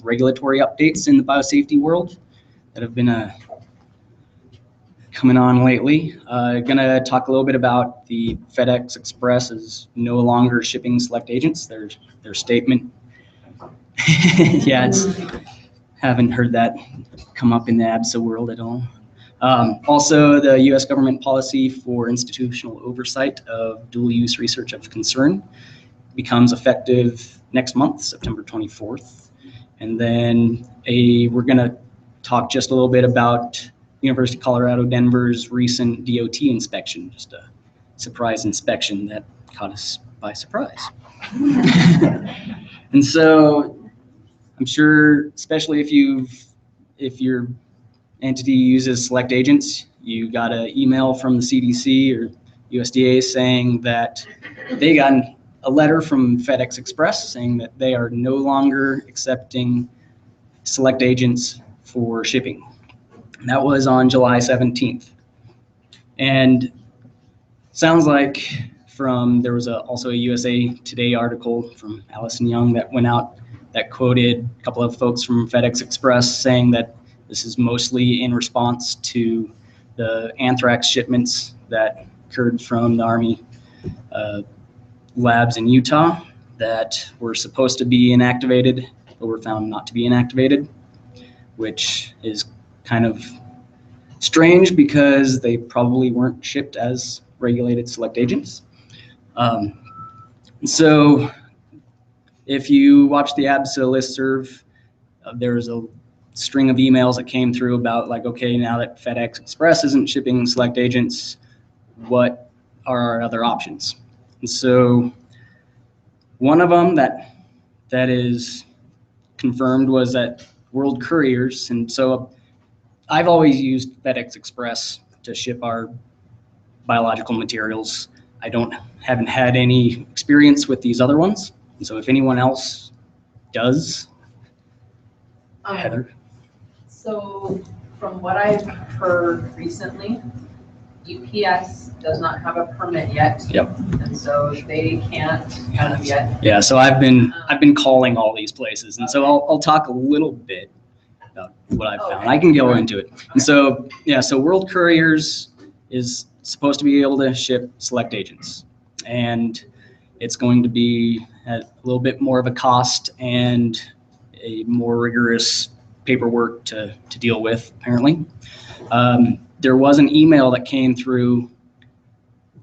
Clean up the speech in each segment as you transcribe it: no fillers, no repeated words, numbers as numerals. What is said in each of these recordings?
regulatory updates in the biosafety world that have been coming on lately. Gonna talk a little bit about the FedEx Express is no longer shipping select agents. Their statement. Yeah, haven't heard that come up in the ABSA world at all. Also, the U.S. government policy for institutional oversight of dual-use research of concern becomes effective next month, September 24th. And then we're going to talk just a little bit about University of Colorado Denver's recent DOT inspection, just a surprise inspection that caught us by surprise. And so I'm sure, especially if your entity uses select agents, you got an email from the CDC or USDA saying that they got a letter from FedEx Express saying that they are no longer accepting select agents for shipping. And that was on July 17th. And sounds like there was also a USA Today article from Allison Young that went out that quoted a couple of folks from FedEx Express saying that this is mostly in response to the anthrax shipments that occurred from the Army labs in Utah that were supposed to be inactivated, but were found not to be inactivated, which is kind of strange because they probably weren't shipped as regulated select agents. So if you watch the ABSA listserv, there's a string of emails that came through about like, okay, now that FedEx Express isn't shipping select agents, what are our other options? And so one of them that is confirmed was that World Couriers, and so I've always used FedEx Express to ship our biological materials. I haven't had any experience with these other ones. And so if anyone else does, Heather. So from what I've heard recently, UPS does not have a permit yet. Yep. And so they can't as of yet. Yeah, so I've been calling all these places, and so I'll talk a little bit about what I've found. I can go into it. And so so World Couriers is supposed to be able to ship select agents, and it's going to be at a little bit more of a cost and a more rigorous paperwork to deal with, apparently. There was an email that came through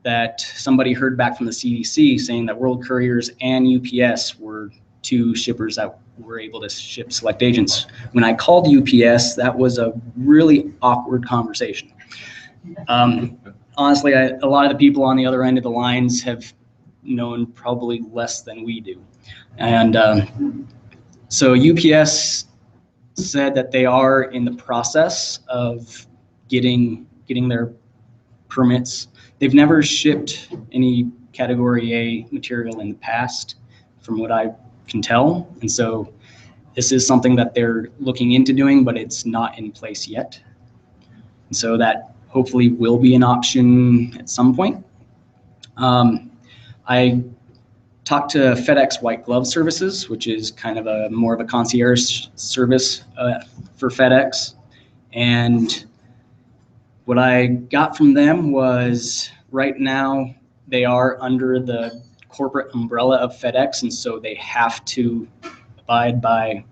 that somebody heard back from the CDC saying that World Couriers and UPS were two shippers that were able to ship select agents. When I called UPS, that was a really awkward conversation. Honestly, a lot of the people on the other end of the lines have known probably less than we do. And so UPS said that they are in the process of getting their permits. They've never shipped any Category A material in the past, from what I can tell. And so this is something that they're looking into doing, but it's not in place yet. And so that hopefully will be an option at some point. I talked to FedEx White Glove Services, which is kind of more of a concierge service for FedEx. And what I got from them was right now they are under the corporate umbrella of FedEx, and so they have to abide by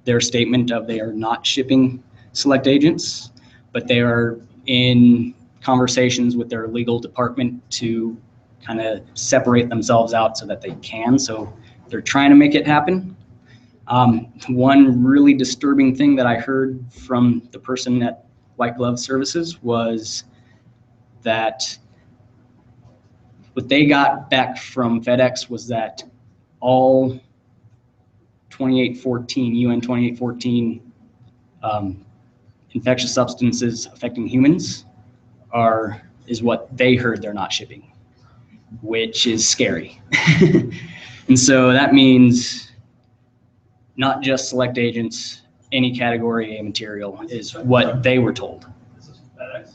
their statement of they are not shipping select agents, but they are in conversations with their legal department to kind of separate themselves out so that they can. So they're trying to make it happen. One really disturbing thing that I heard from the person at White Glove Services was that what they got back from FedEx was that all 2814, UN 2814 infectious substances affecting humans is what they heard they're not shipping, which is scary. And so that means not just select agents, any Category A material is what they were told. This is FedEx?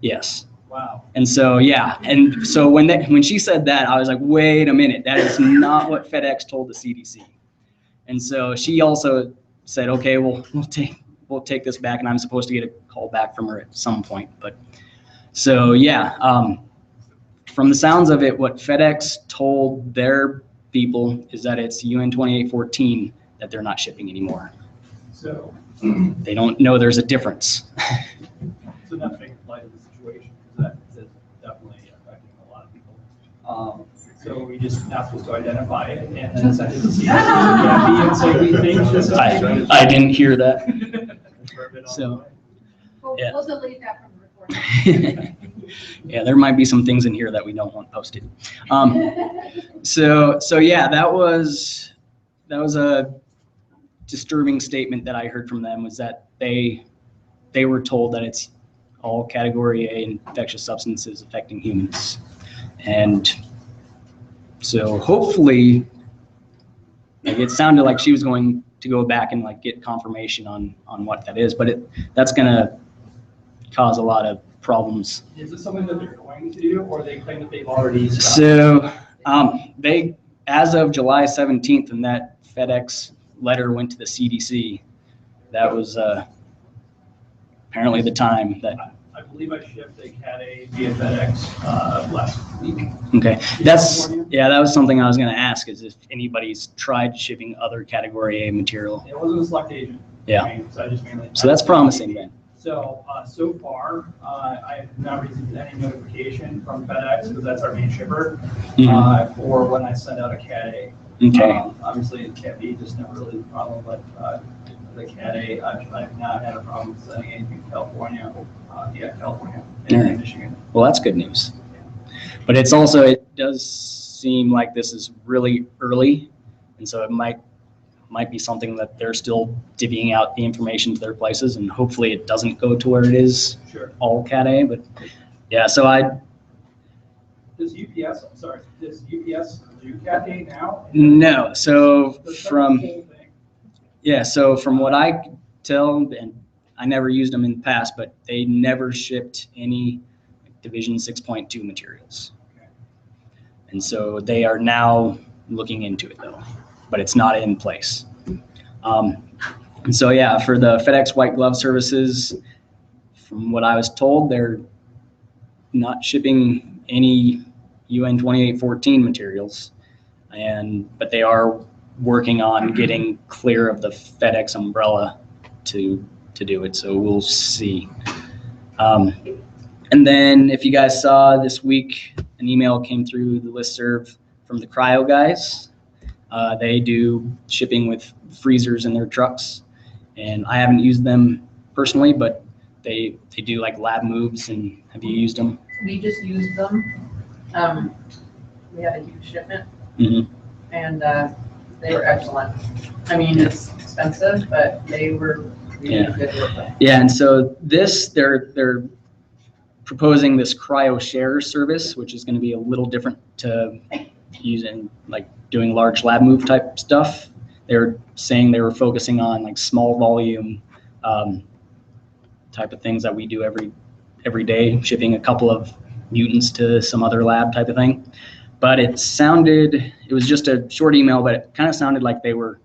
Yes. Wow. And so, yeah. And so when she said that, I was like, wait a minute, that is not what FedEx told the CDC. And so she also said, okay, we'll take this back, and I'm supposed to get a call back from her at some point. But so yeah, from the sounds of it, what FedEx told their people is that it's UN 2814 that they're not shipping anymore. So they don't know there's a difference. So that makes light of the situation, because that's definitely affecting a lot of people. So we just not supposed to identify it and then send it to CDC and say we think this is. I didn't hear that. So yeah. We'll delete that from the report. Yeah, there might be some things in here that we don't want posted. So yeah, that was a disturbing statement that I heard from them, was that they were told that it's all category A infectious substances affecting humans. And so hopefully, like, it sounded like she was going to go back and like get confirmation on what that is, but that's gonna cause a lot of problems. Is this something that they're going to do, or they claim that they've already stopped? So they, as of July 17th, and that FedEx letter went to the CDC, that was apparently the time that. I believe I shipped a Cat A via FedEx last week. Okay, that was something I was going to ask, is if anybody's tried shipping other Category A material. It wasn't a select agent. Yeah. So I just mainly. So that's promising then. So so far, I have not received any notification from FedEx, because that's our main shipper, for when I send out a Cat A. Okay. Obviously, the Cat B just never really a problem, but the Cat A, I've not had a problem sending anything to California. California and Michigan. Well, that's good news. But it's also, it does seem like this is really early, and so it might be something that they're still divvying out the information to their places, and hopefully it doesn't go to where it is all Cat A. But yeah, so Does UPS do Cat A now? No. So from what I can tell, and I never used them in the past, but they never shipped any Division 6.2 materials. Okay. And so they are now looking into it though, but it's not in place. And so yeah, for the FedEx white glove services, from what I was told, they're not shipping any UN 2814 materials, but they are working on getting clear of the FedEx umbrella to do it. So we'll see. And then if you guys saw this week, an email came through the listserv from the Cryo guys. They do shipping with freezers in their trucks, and I haven't used them personally, but they do like lab moves. And have you used them? We just used them. We had a huge shipment, and they were excellent. I mean, it's expensive, but they were really good with it. Yeah, and so they're proposing this cryo share service, which is going to be a little different to using, like, doing large lab move type stuff. They're saying they were focusing on like small volume type of things that we do every day, shipping a couple of mutants to some other lab type of thing. But it was just a short email, but it kind of sounded like they were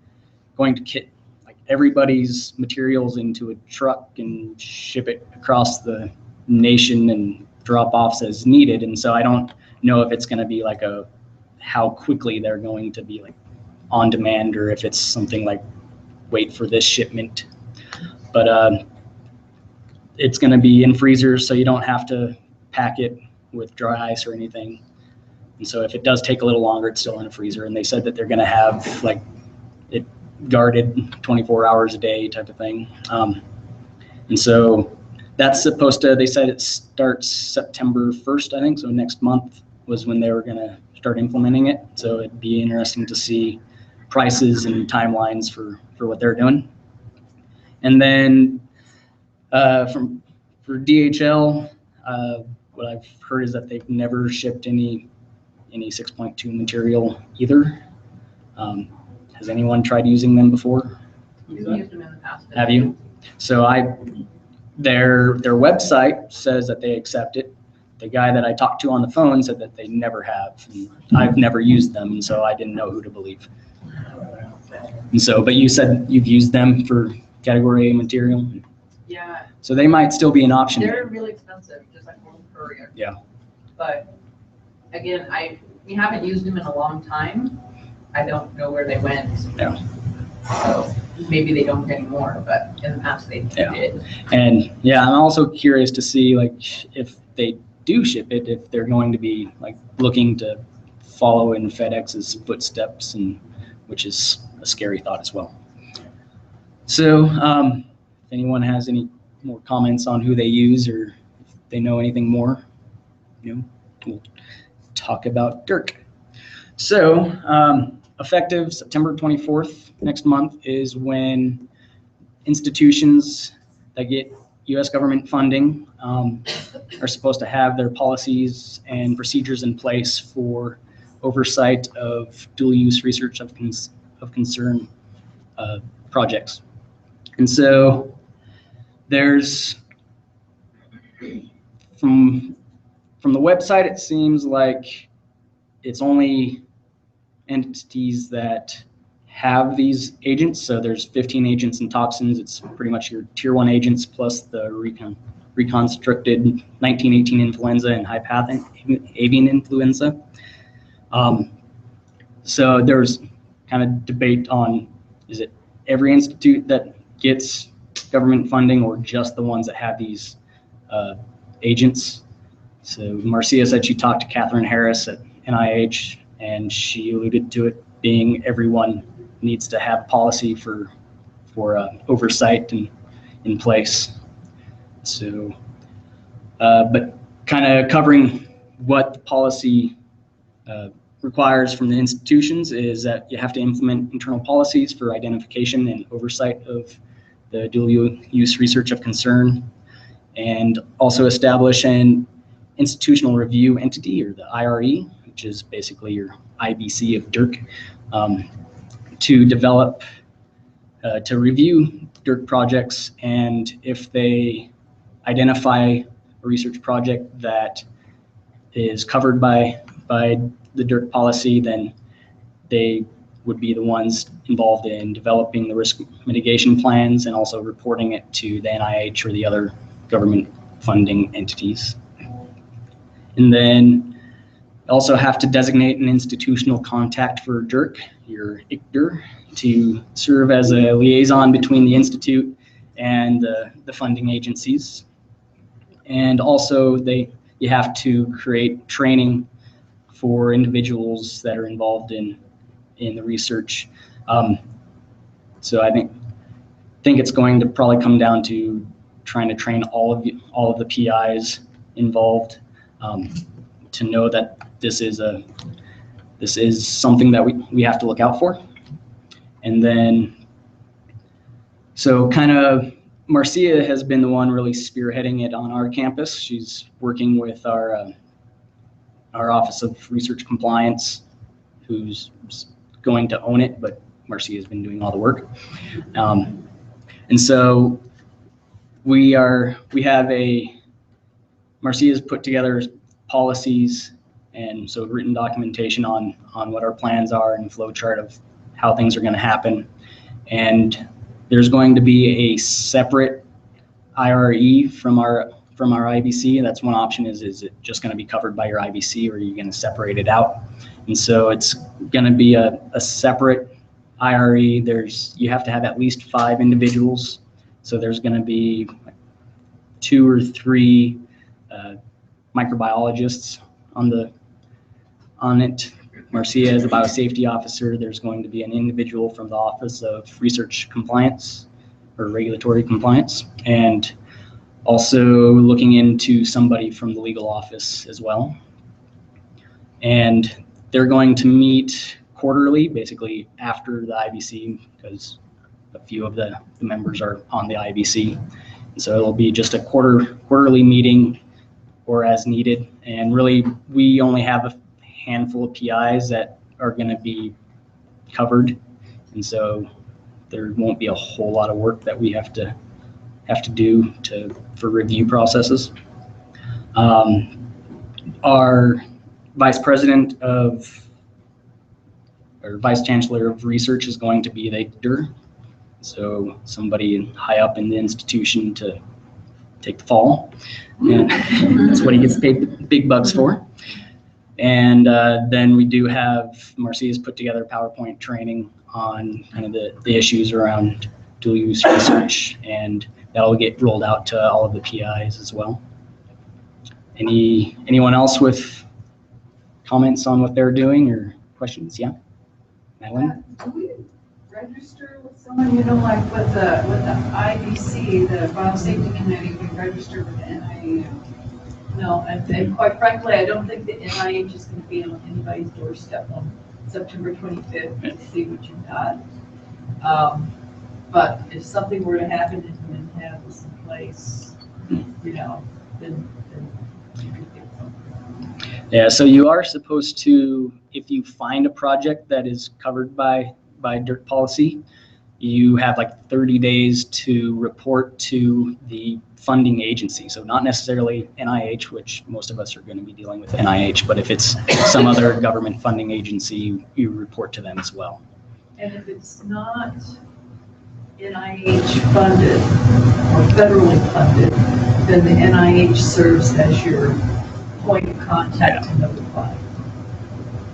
going to kit like everybody's materials into a truck and ship it across the nation and drop offs as needed. And so I don't know if it's going to be like how quickly they're going to be like on demand, or if it's something like wait for this shipment. But it's going to be in freezers, so you don't have to pack it with dry ice or anything. And so if it does take a little longer, it's still in a freezer. And they said that they're going to have like it guarded 24 hours a day type of thing. And so that's supposed to, they said it starts September 1st, I think. So next month was when they were going to start implementing it. So it'd be interesting to see prices and timelines for what they're doing. And then for DHL, what I've heard is that they've never shipped any 6.2 material either. Has anyone tried using them before? We've used them in the past. Have you? So their website says that they accept it. The guy that I talked to on the phone said that they never have. And I've never used them, so I didn't know who to believe. And so, but you said you've used them for category A material, Yeah, so they might still be an option. they're really expensive, just like World Courier. Yeah. But again, we haven't used them in a long time. I don't know where they went. Yeah. So maybe they don't anymore, but in the past they Yeah. did. And yeah, I'm also curious to see like if they do ship it, if they're going to be like looking to follow in FedEx's footsteps, and which is a scary thought as well. So if anyone has any more comments on who they use or if they know anything more, we'll talk about DIRC. So effective September 24th next month is when institutions that get U.S. government funding are supposed to have their policies and procedures in place for oversight of dual-use research of concern projects. And so there's, from the website, it seems like it's only entities that have these agents. So there's 15 agents in toxins. It's pretty much your tier 1 agents plus the reconstructed 1918 influenza and high-pathogen avian influenza. So there's kind of debate on, is it every institute that gets government funding or just the ones that have these agents? So Marcia said she talked to Catherine Harris at NIH, and she alluded to it being everyone needs to have policy for oversight and in place. So, but kind of covering what the policy requires from the institutions is that you have to implement internal policies for identification and oversight of the dual-use research of concern, and also establish an institutional review entity, or the IRE, which is basically your IBC of DIRC, to develop, to review DIRC projects, and if they identify a research project that is covered by the DIRC policy, then they would be the ones involved in developing the risk mitigation plans and also reporting it to the NIH or the other government funding entities. And then also have to designate an institutional contact for DIRC, your ICDR, to serve as a liaison between the institute and the funding agencies. And also you have to create training for individuals that are involved in the research. So I think it's going to probably come down to trying to train all of the PIs involved to know that this is something that we have to look out for. And then, so kind of Marcia has been the one really spearheading it on our campus. She's working with our Office of Research Compliance, who's going to own it, but Marcia has been doing all the work. And so Marcia's put together policies, and so written documentation on what our plans are and flow chart of how things are going to happen. And there's going to be a separate IRE from our IBC. That's one option. Is it just going to be covered by your IBC, or are you going to separate it out? And so it's going to be a separate IRE. You have to have at least 5 individuals. So there's going to be 2 or 3 microbiologists on it. Marcia is a biosafety officer. There's going to be an individual from the Office of Research Compliance or Regulatory Compliance, and also looking into somebody from the legal office as well. And they're going to meet quarterly, basically after the IBC, because a few of the members are on the IBC. And so it'll be just a quarterly meeting or as needed. And really, we only have a handful of PIs that are going to be covered. And so there won't be a whole lot of work that we have to do for review processes. Our vice president of or Vice Chancellor of Research is going to be the director. So somebody high up in the institution to take the fall. And that's what he gets paid the big bucks for. And then we do have, Marcia's put together PowerPoint training on kind of the issues around dual use research, and that'll get rolled out to all of the PIs as well. Anyone else with comments on what they're doing or questions? Yeah, Madeline? Do we register with someone, you know, like with the IBC, the Biosafety Committee, we register with the NIH? No, and quite frankly, I don't think the NIH is going to be on anybody's doorstep on September 25th to see what you've got. But if something were to happen and have this in place, you know, then you could get something. Yeah, so you are supposed to, if you find a project that is covered by DIRT policy, you have like 30 days to report to the funding agency. So not necessarily NIH, which most of us are going to be dealing with NIH, but if it's some other government funding agency, you report to them as well. And if it's not NIH funded or federally funded, then the NIH serves as your point of contact to notify.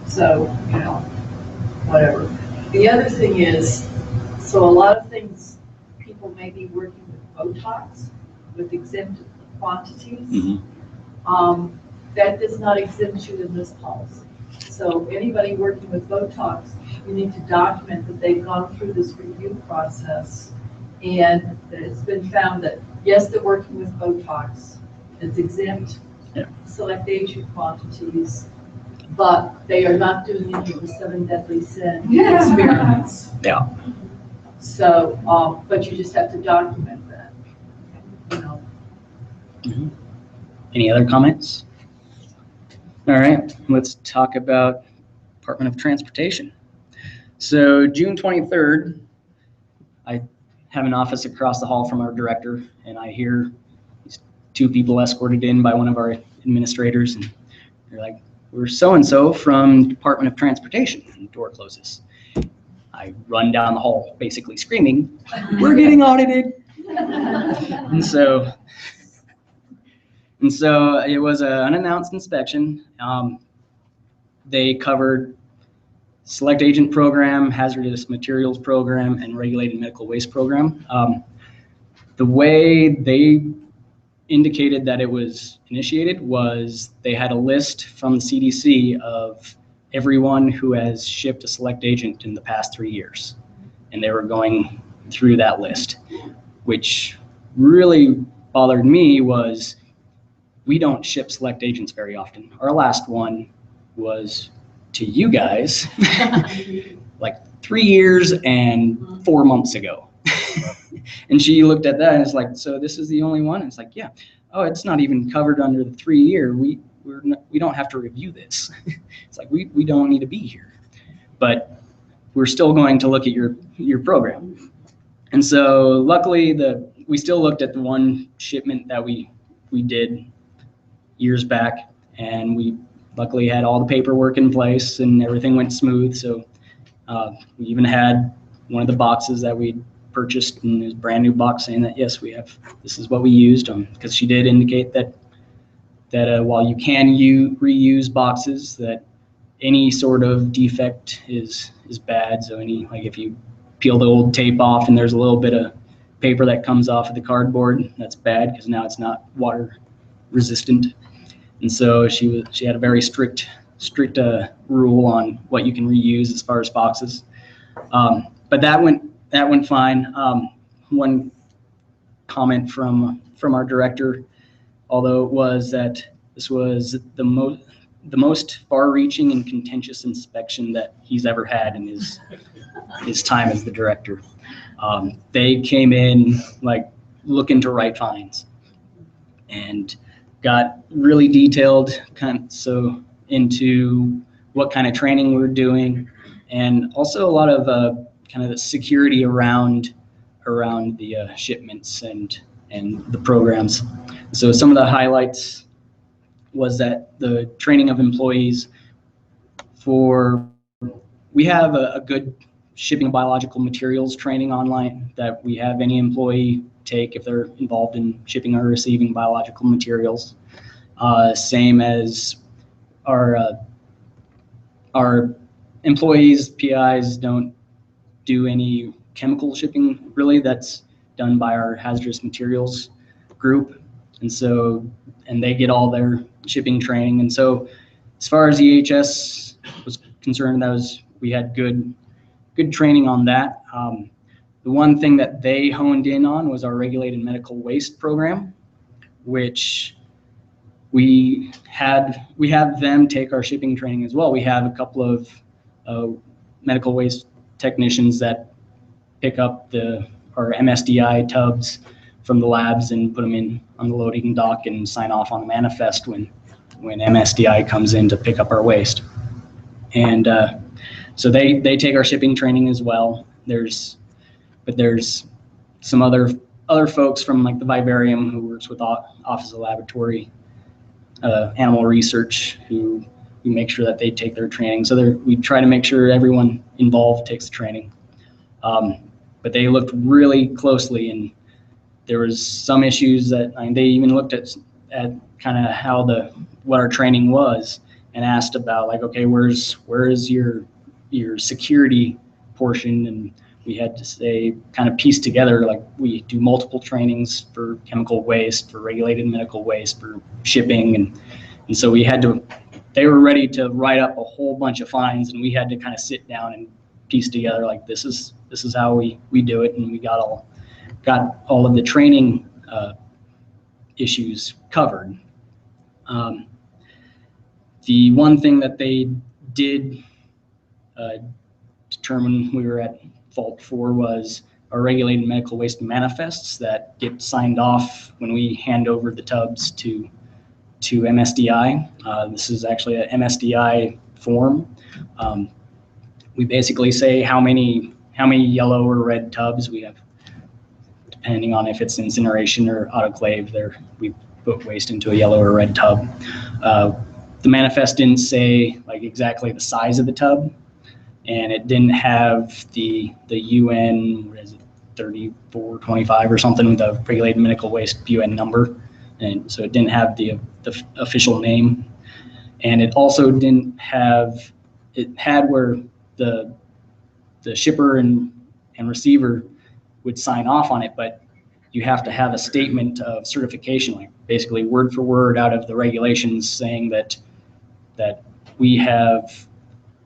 So, you know, whatever. The other thing is, so a lot of things, people may be working with Botox, with exempt quantities. Mm-hmm. That does not exempt you in this policy. So anybody working with Botox, you need to document that they've gone through this review process and that it's been found that, yes, they're working with Botox, it's exempt select agent quantities, but they are not doing any of the 7 deadly sin experiments. Yeah. So, but you just have to document that, you know. Mm-hmm. Any other comments? All right, let's talk about Department of Transportation. So June 23rd, I have an office across the hall from our director, and I hear these 2 people escorted in by one of our administrators, and they're like, "We're so-and-so from Department of Transportation," and the door closes. I run down the hall, basically screaming, "We're getting audited!" And so it was an unannounced inspection. They covered select agent program, hazardous materials program, and regulated medical waste program. The way they indicated that it was initiated was they had a list from the CDC of everyone who has shipped a select agent in the past 3 years. And they were going through that list, which really bothered me was we don't ship select agents very often. Our last one was to you guys like 3 years and 4 months ago. And she looked at that and it's like, "So this is the only one?" And it's like, "Yeah." "Oh, it's not even covered under the 3 year. We don't have to review this." It's like, we don't need to be here, but we're still going to look at your program. And so luckily we still looked at the one shipment that we did years back, and we luckily had all the paperwork in place and everything went smooth. So we even had one of the boxes that we purchased in this brand new box saying that, yes, this is what we used, because she did indicate that while you can reuse boxes, that any sort of defect is bad. So if you peel the old tape off and there's a little bit of paper that comes off of the cardboard, that's bad because now it's not water resistant. And so she had a very strict rule on what you can reuse as far as boxes. But that went fine. One comment from our director, although it was that this was the most far-reaching and contentious inspection that he's ever had in his time as the director. They came in like looking to write fines and got really detailed into what kind of training we're doing, and also a lot of kind of the security around the shipments and the programs. So some of the highlights was that the training of employees for we have a good shipping biological materials training online that we have any employee take if they're involved in shipping or receiving biological materials. Same as our employees, PIs, don't do any chemical shipping really. That's done by our hazardous materials group. And they get all their shipping training. And so as far as EHS was concerned, we had good training on that. The one thing that they honed in on was our regulated medical waste program, which we have them take our shipping training as well. We have a couple of medical waste technicians that pick up our MSDI tubs from the labs and put them in on the loading dock and sign off on the manifest when MSDI comes in to pick up our waste. And so they take our shipping training as well. There's some other folks from like the vivarium who works with Office of Laboratory Animal Research who make sure that they take their training. So we try to make sure everyone involved takes the training. But they looked really closely, and there was some issues that they even looked at kind of what our training was and asked about like, okay, where is your security portion? And we had to say, kind of piece together, like we do multiple trainings for chemical waste, for regulated medical waste, for shipping. And so they were ready to write up a whole bunch of fines, and we had to kind of sit down and piece together, like, this is how we do it. And we got all of the training issues covered. The one thing that they did determine we were at fault for was our regulated medical waste manifests that get signed off when we hand over the tubs to MSDI. This is actually an MSDI form. We basically say how many yellow or red tubs we have, depending on if it's incineration or autoclave. We put waste into a yellow or red tub. The manifest didn't say like exactly the size of the tub, and it didn't have the UN, what is it, 3425 or something, the regulated medical waste UN number, and so it didn't have the official name, and it also didn't have. It had where the shipper and receiver would sign off on it, but you have to have a statement of certification, like basically word for word out of the regulations saying that we have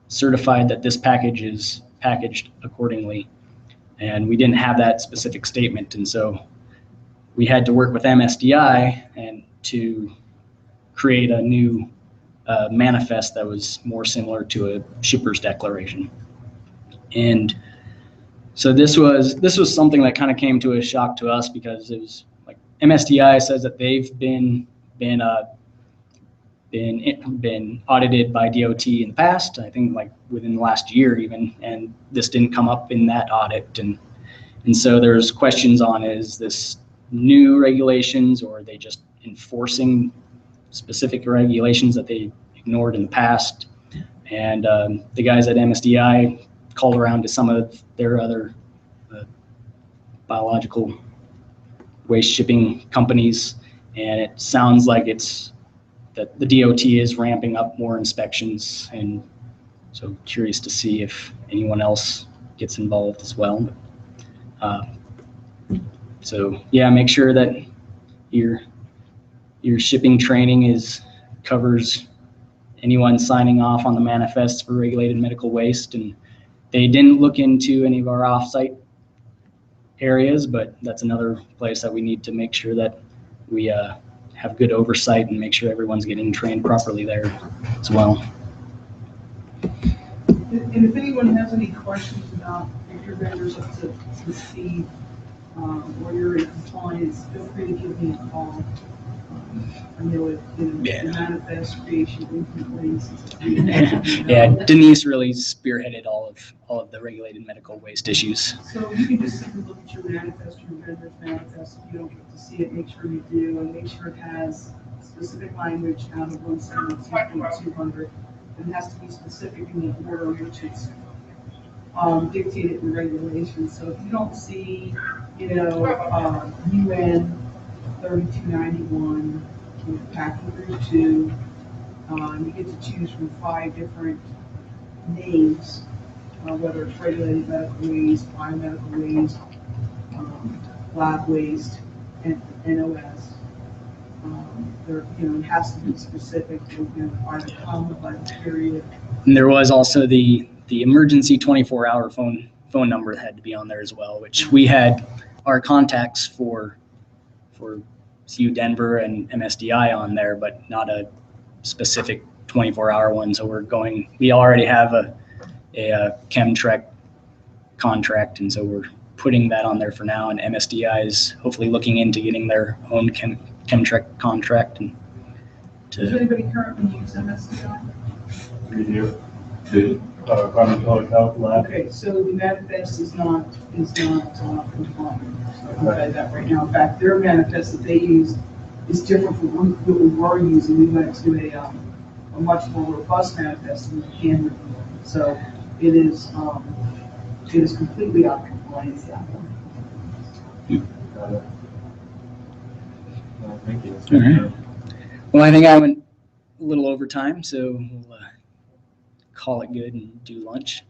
certified that this package is packaged accordingly. And we didn't have that specific statement. And so we had to work with MSDI and to create a new manifest that was more similar to a shipper's declaration. And so this was something that kind of came to a shock to us, because it was like MSDI says that they've been audited by DOT in the past, I think like within the last year even, and this didn't come up in that audit. And so there's questions on, is this new regulations, or are they just enforcing specific regulations that they ignored in the past? And the guys at MSDI called around to some of their other biological waste shipping companies, and it sounds like that the DOT is ramping up more inspections, and so curious to see if anyone else gets involved as well. So yeah, make sure that your shipping training covers anyone signing off on the manifests for regulated medical waste. And they didn't look into any of our offsite areas, but that's another place that we need to make sure that we have good oversight and make sure everyone's getting trained properly there as well. And if anyone has any questions about if your vendors up to speed or you're in compliance, feel free to give me a call. I know it manifest creation incomplaints. Yeah, Denise really spearheaded all of the regulated medical waste issues. So you can just simply look at your manifest, your vendor's manifest. If you don't get to see it, make sure you do, and make sure it has specific language out of 172.200. It has to be specific in the order in which it's dictated in regulations. So if you don't see, UN 3291, packing group 2, you get to choose from 5 different names, whether it's regulated medical waste, biomedical waste, lab waste, and NOS. There, it has to be specific, by the comma, by the period. And there was also the emergency 24-hour phone number that had to be on there as well, which we had our contacts for CU Denver and MSDI on there, but not a specific 24-hour one. So we already have a Chemtrek contract, and so we're putting that on there for now. And MSDI is hopefully looking into getting their own Chemtrek contract. And Does anybody currently use MSDI? We do. The Department of Public Health lab. Okay, so the manifest is not compliant. So I'll tell you that right now. In fact, their manifest that they use is different from what we were using. We went to a much more robust manifest than the can review. So it is completely out of compliance. Got it. Well, thank you. All right. Well, I think I went a little over time, so we'll call it good and do lunch,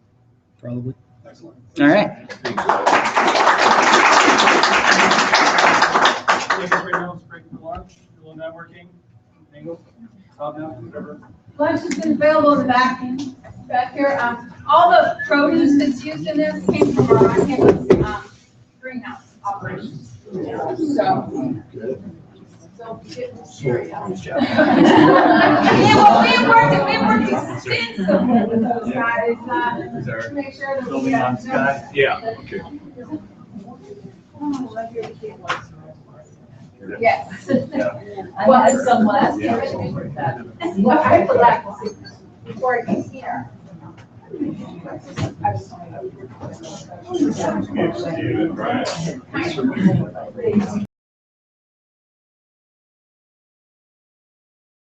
probably. Excellent. All right. Take a break now, let's break for lunch, a little networking, angle, top now, whatever. Lunch has been available in the back here. All the produce that's used in this came from our on-campus greenhouse operations. So get serious. We worked extensively with those guys to make sure that we Building on Sky? Yeah, okay. Yes. Well, as someone else. Well, I would like to see before it gets here. Right.